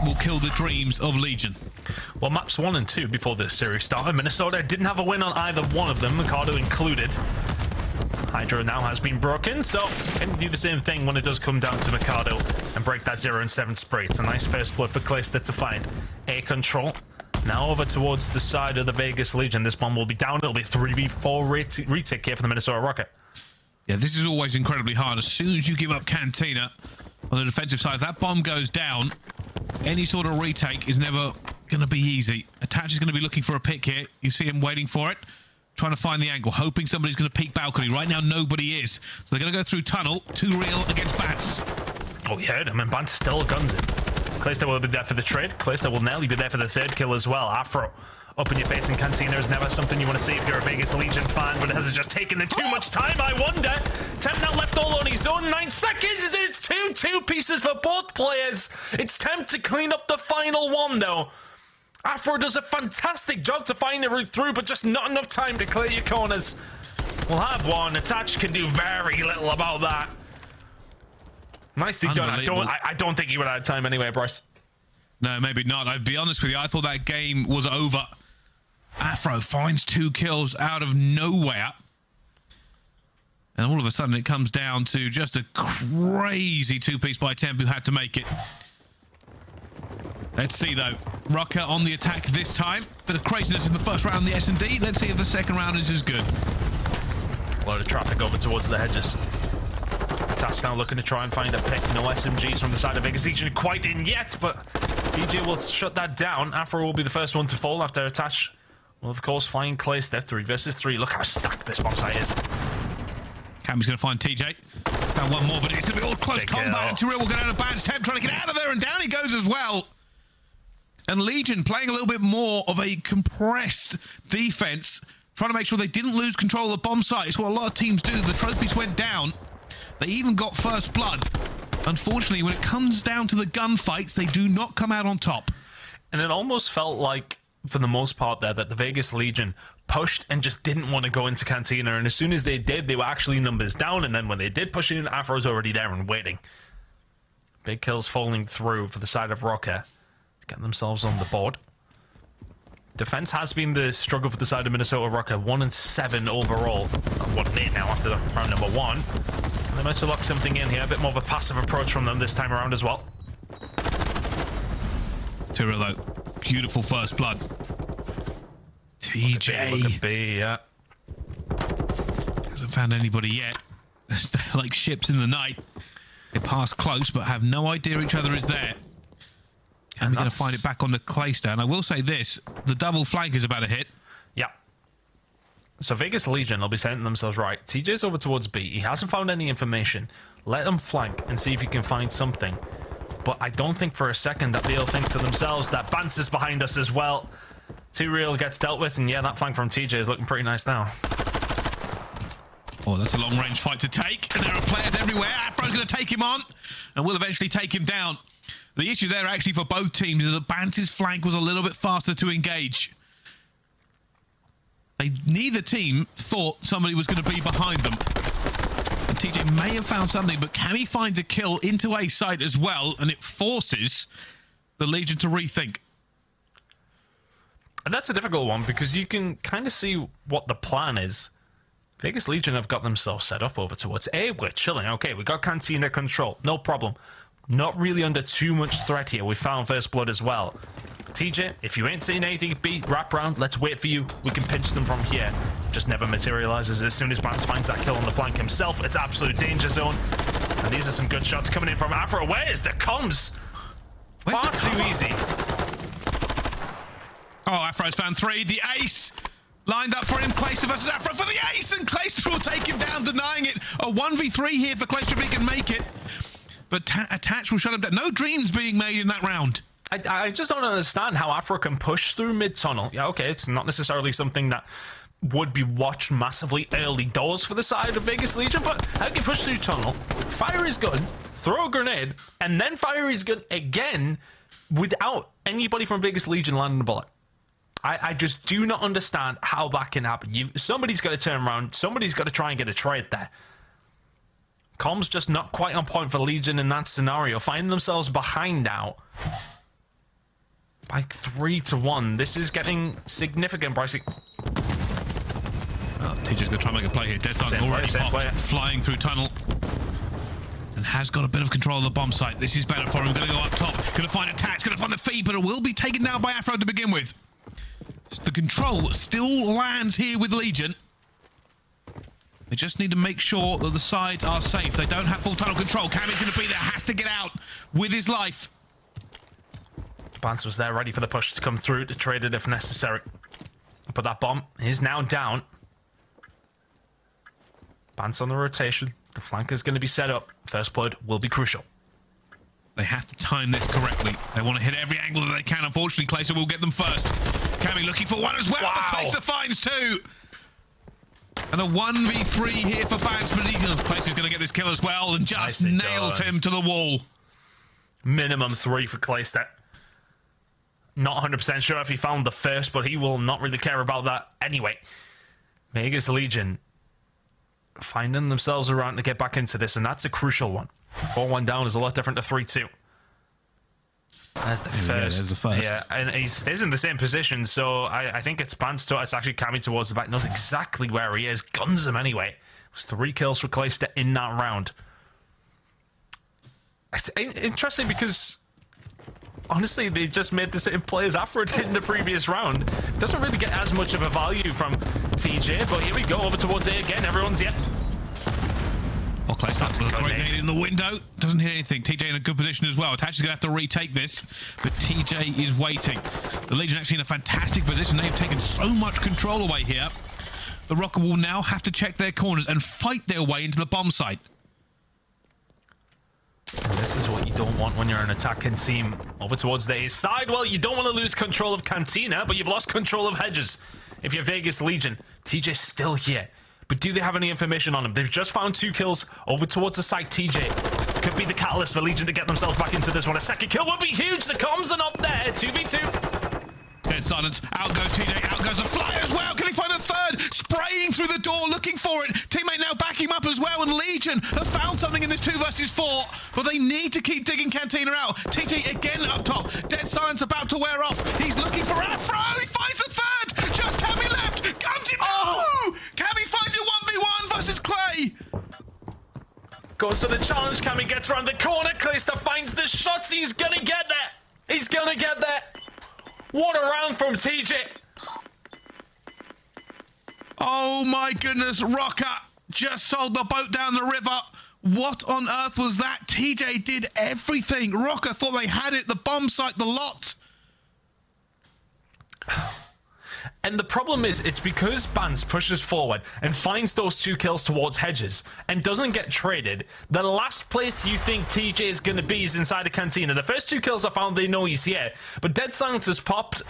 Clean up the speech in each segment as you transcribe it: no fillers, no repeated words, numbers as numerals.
will kill the dreams of Legion. Well, maps 1 and 2 before this series started, Minnesota didn't have a win on either one of them, Mikado included. Hydra now has been broken, so can do the same thing when it does come down to Mikado and break that 0-7 spree. It's a nice first blood for clayster to find A control. Now over towards the side of the Vegas Legion. This bomb will be down. It'll be 3v4 retake here for the Minnesota Rokkr. Yeah, this is always incredibly hard. As soon as you give up Cantina on the defensive side, if that bomb goes down, any sort of retake is never going to be easy. Attach is going to be looking for a pick here. You see him waiting for it, trying to find the angle, hoping somebody's going to peek balcony. Right now, nobody is. So they're going to go through tunnel. 2 real against Bats. Oh, you heard him, and Bats still guns it. clayster will be there for the trade. clayster will nearly be there for the 3rd kill as well. Afro up in your face in Cantina is never something you want to see if you're a Vegas Legion fan, but it has just taken them too much time, I wonder. Temp now left all on his own. 9 seconds. It's 2 pieces for both players. It's Temp to clean up the final one, though. Afro does a fantastic job to find the route through, but just not enough time to clear your corners. We'll have one. Attach can do very little about that. Nicely done. I don't think he would have had time anyway, Bryce. No, maybe not. I'd be honest with you. I thought that game was over. Afro finds 2 kills out of nowhere. And all of a sudden it comes down to just a crazy 2-piece by Temp who had to make it. Let's see, though. Rokkr on the attack this time. Bit of craziness in the first round, the S&D. Let's see if the second round is as good. A lot of traffic over towards the hedges. Attach now looking to try and find a pick. No SMGs from the side of Vegas Legion quite in yet, but DJ will shut that down. Afro will be the first one to fall after Attach. Well, of course, flying clayster 3 versus 3. Look how stacked this bomb site is. Cammy's going to find TJ. Found one more, but it's going to be all close Big combat. And Tyrell will get out of bounds. Temp trying to get out of there, and down he goes as well. And Legion playing a little bit more of a compressed defense, trying to make sure they didn't lose control of the bomb site. It's what a lot of teams do. The trophies went down. They even got first blood. Unfortunately, when it comes down to the gunfights, they do not come out on top. And it almost felt like, for the most part there, that the Vegas Legion pushed and just didn't want to go into Cantina. And as soon as they did, they were actually numbers down. And then when they did push in, Afro's already there and waiting. Big kills falling through for the side of Rokkr to get themselves on the board. Defense has been the struggle for the side of Minnesota Rokkr. 1-7 overall. 1-8 now after round number 1. And they managed to lock something in here. A bit more of a passive approach from them this time around as well. Tyrell, though. Beautiful first blood. TJ. Look at B, yeah. Hasn't found anybody yet. They're like ships in the night. They pass close, but have no idea each other is there. And we're going to find it back on the clayster. And I will say this, the double flank is about to hit. Yeah. So Vegas Legion will be setting themselves right. TJ's over towards B. He hasn't found any information. Let him flank and see if he can find something. But I don't think for a second that they'll think to themselves that Bance is behind us as well. 2 real gets dealt with, and yeah, that flank from TJ is looking pretty nice now. Oh, that's a long-range fight to take. And there are players everywhere. Afro's going to take him on, and will eventually take him down. The issue there, actually, for both teams is that Bance's flank was a little bit faster to engage. Neither team thought somebody was going to be behind them. And TJ may have found something, but Cammy finds a kill into A site as well, and it forces the Legion to rethink. And that's a difficult one, because you can kind of see what the plan is. Vegas Legion have got themselves set up over towards A. We're chilling. Okay, we got Cantina control. No problem. Not really under too much threat here. We found first blood as well. TJ, if you ain't saying anything, B, wrap round. Let's wait for you. We can pinch them from here. Just never materializes. As soon as Bance finds that kill on the flank himself, it's absolute danger zone. And these are some good shots coming in from Afro. Where's the comms? Far too easy. Oh, Afro's found 3. The ace lined up for him. Clayster versus Afro for the ace, and Clayster will take him down, denying it. A 1v3 here for Clayster if he can make it. But Attach will shut him down. No dreams being made in that round. I just don't understand how Afro can push through mid-tunnel. Yeah, okay, it's not necessarily something that would be watched massively early doors for the side of Vegas Legion, but how can you push through tunnel, fire his gun, throw a grenade, and then fire his gun again without anybody from Vegas Legion landing a bullet? I just do not understand how that can happen. Somebody's got to turn around. Somebody's got to try and get a trade there. Comms just not quite on point for Legion in that scenario. Finding themselves behind now. by 3-1. This is getting significant, Brycey. Well, TJ's going to try and make a play here. Deadside's already popped, flying through tunnel. And has got a bit of control of the bomb site. This is better for him. Going to go up top. Going to find attacks. Going to find the feed, but it will be taken down by Afro to begin with. The control still lands here with Legion. They just need to make sure that the sides are safe. They don't have full tunnel control. Cammy's going to be there. Has to get out with his life. Bance was there ready for the push to come through to trade it if necessary. But that bomb is now down. Bance on the rotation. The flank is going to be set up. First blood will be crucial. They have to time this correctly. They want to hit every angle that they can. Unfortunately, Clayster will get them first. Cammy looking for one as well. Wow. But Clayster finds two. And a 1v3 here for Bance, but Clayster's going to get this kill as well and just nails him to the wall. Minimum 3 for Clayster. Not 100% sure if he found the first, but he will not really care about that anyway. Vegas Legion finding themselves around to get back into this, and that's a crucial one. 4-1 down is a lot different to 3-2. That's the first. Yeah, there's the first. Yeah, and he stays in the same position, so I think it's Bance to it's actually Cammy towards the back. Knows exactly where he is. Guns him anyway. It was 3 kills for Clayster in that round. It's interesting because honestly, they just made the same play as Afro did in the previous round. Doesn't really get as much of a value from TJ, but here we go, over towards A again. Everyone's here. Well, Clayster's got a great nade in the window. Doesn't hit anything. TJ in a good position as well. Attach is going to have to retake this, but TJ is waiting. The Legion actually in a fantastic position. They've taken so much control away here. The Rokkr will now have to check their corners and fight their way into the bomb site. And this is what you don't want when you're an attacking team. Over towards the A side. Well, you don't want to lose control of Cantina, but you've lost control of Hedges. If you're Vegas Legion, TJ's still here. But do they have any information on him? They've just found 2 kills over towards the site. TJ could be the catalyst for Legion to get themselves back into this one. A second kill would be huge. The comms are not there. 2v2. Dead silence. Out goes TJ. Out goes the fly as well. Can he find a third? Spraying through the door, looking for it. Teammate now backing him up as well. And Legion have found something in this 2 versus 4. But they need to keep digging Cantina out. TJ again up top. Dead silence about to wear off. He's looking for Afro. He finds the third. Just Cammy left. Guns him. Oh! Cammy finds it 1v1 versus Clay. Goes to the challenge. Cammy gets around the corner. Clayster finds the shots. He's going to get there. He's going to get there. What a round from TJ. Oh my goodness, Rokkr just sold the boat down the river. What on earth was that? TJ did everything. Rokkr thought they had it, the bomb site, the lot. And the problem is, it's because Bance pushes forward and finds those 2 kills towards Hedges and doesn't get traded. The last place you think TJ is going to be is inside the cantina. The first 2 kills are found, they know he's here. But Dead Silence has popped.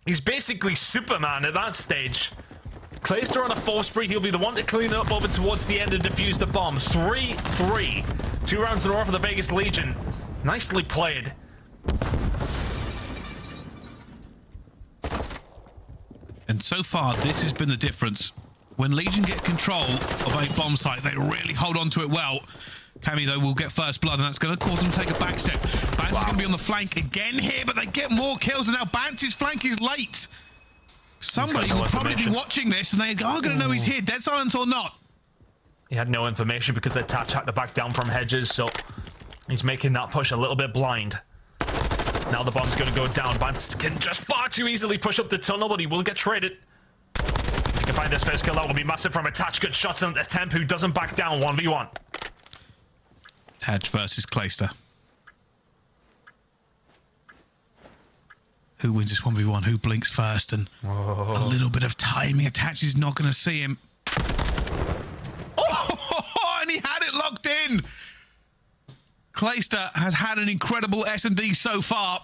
He's basically Superman at that stage. Clayster on a 4 spree. He'll be the one to clean up over towards the end and defuse the bomb. 3-3. 2 rounds in a row for the Vegas Legion. Nicely played. And so far, this has been the difference. When Legion get control of a bomb site, they really hold on to it well. Cammy, though, will get first blood, and that's going to cause them to take a back step. Bance is going to be on the flank again here, but they get more kills, and now Bance's flank is late. Somebody will probably be watching this, and they're going to know he's here, Dead Silence or not. He had no information because Attach had to back down from Hedges, so he's making that push a little bit blind. Now the bomb's going to go down. Bance can just far too easily push up the tunnel, but he will get traded. If he can find this first kill, that will be massive from Attach. Good shots on the temp, who doesn't back down. 1v1. Hedge versus Clayster. Who wins this 1v1? Who blinks first? And a little bit of timing. Attach is not going to see him. Oh, and he had it locked in. Clayster has had an incredible S&D so far.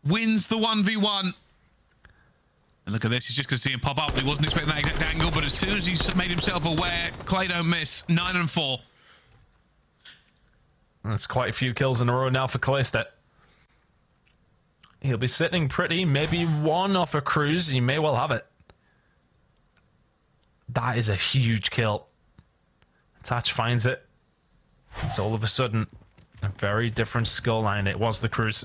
Wins the 1v1. And look at this. He's just going to see him pop up. He wasn't expecting that exact angle, but as soon as he's made himself aware, Clay don't miss. 9-4. That's quite a few kills in a row now for Clayster. He'll be sitting pretty. Maybe 1 off a cruise. He may well have it. That is a huge kill. Attach finds it. It's all of a sudden a very different skull line. It was the cruise.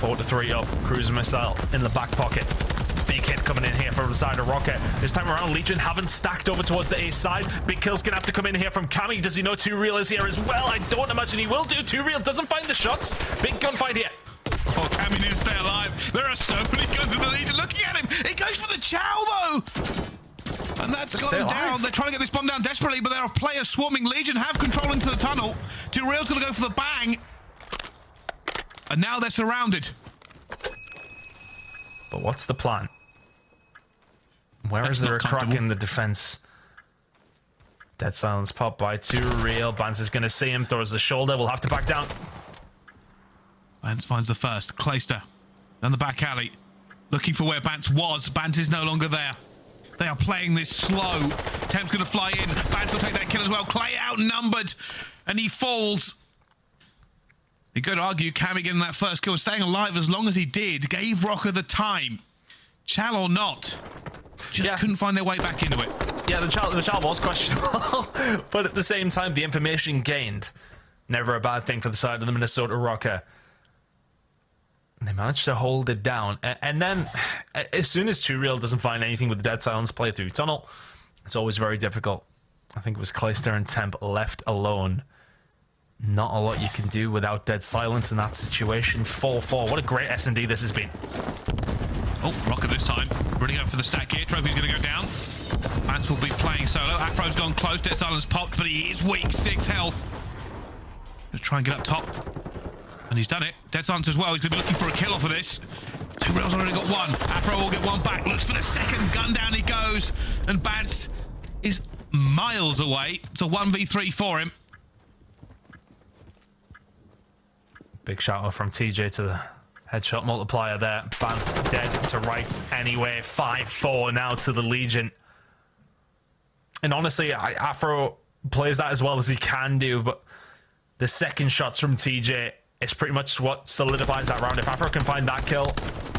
4-3 up. Cruiser missile in the back pocket. Big hit coming in here from the side of Rokkr. This time around, Legion haven't stacked over towards the A side. Big kill's gonna have to come in here from Cammy. Does he know 2Real is here as well? I don't imagine he will do. 2Real doesn't find the shots. Big gunfight here. Oh, Cammy needs to stay alive. There are so many guns in the Legion looking at him. He goes for the chow, though. And that's got him down. They're trying to get this bomb down desperately, but there are players swarming. Legion have control into the tunnel. 2Real's going to go for the bang. And now they're surrounded. But what's the plan? Where is there a crack in the defense? Dead silence pop by 2Real. Bance is going to see him. Throws the shoulder. We'll have to back down. Bance finds the first. Clayster down the back alley. Looking for where Bance was. Bance is no longer there. They are playing this slow. Temp's going to fly in. Bance will take that kill as well. Clay outnumbered. And he falls. You could argue Cammy getting that first kill, staying alive as long as he did, gave Rokkr the time. Chal or not, just couldn't find their way back into it. Yeah, the Chal was questionable. But at the same time, the information gained. Never a bad thing for the side of the Minnesota Rokkr. They managed to hold it down. And then, as soon as 2Real doesn't find anything with the dead silence play through tunnel, it's always very difficult. I think it was Clayster and Temp left alone. Not a lot you can do without dead silence in that situation. 4-4. What a great S&D this has been. Oh, Rokkr this time. Running up for the stack here. Trophy's going to go down. Bance will be playing solo. Afro's gone close. Dead silence popped, but he is weak. 6 health. Let's try and get up top. And he's done it. Dead silence as well. He's going to be looking for a kill off of this. 2Real's already got one. Afro will get one back. Looks for the second. Gun down he goes. And Bance is miles away. It's a 1v3 for him. Big shout out from TJ to the headshot multiplier there. Bance dead to rights anyway. 5-4 now to the Legion. And honestly, Afro plays that as well as he can do, but the second shots from TJ is pretty much what solidifies that round. If Afro can find that kill,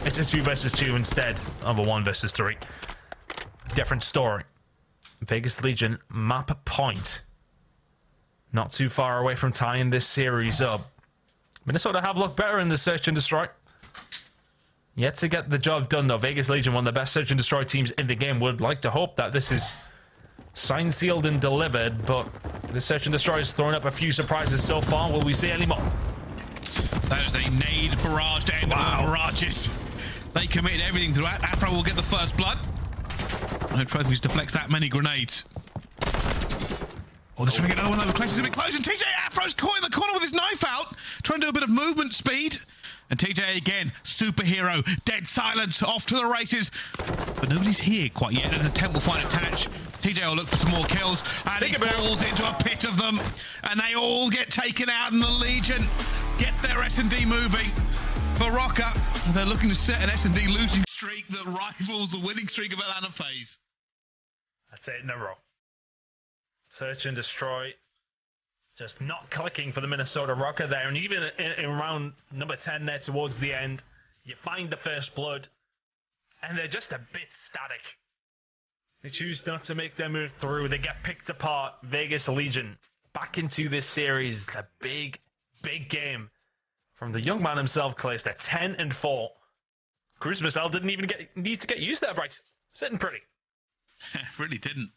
it's a 2 versus 2 instead of a 1 versus 3. Different story. Vegas Legion map point. Not too far away from tying this series up. Minnesota have looked better in the search and destroy. Yet to get the job done though. Vegas Legion, one of the best search and destroy teams in the game, would like to hope that this is signed, sealed, and delivered, but the search and destroy has thrown up a few surprises so far. Will we see any more? That is a nade barrage to end all barrages. They committed everything throughout. Afro will get the first blood. No trophies deflects that many grenades. Oh, they're trying to get another one over. Clayster's a bit close, and TJ Afro's caught in the corner with his knife out, trying to do a bit of movement speed. And TJ again, superhero, dead silence, off to the races. But nobody's here quite yet, and the temp will find attached. TJ will look for some more kills, and he falls into a pit of them, and they all get taken out, and the Legion get their S&D moving. For Rokkr, they're looking to set an S&D losing streak that rivals the winning streak of Atlanta FaZe. That's it in a row. Search and destroy. Just not clicking for the Minnesota Rokkr there. And even in round number 10 there towards the end, you find the first blood, and they're just a bit static. They choose not to make their move through. They get picked apart. Vegas Legion back into this series. It's a big, big game from the young man himself, Clayster. 10-4. Cruise Missile didn't even need to get used there, Bryce. Sitting pretty. Really didn't.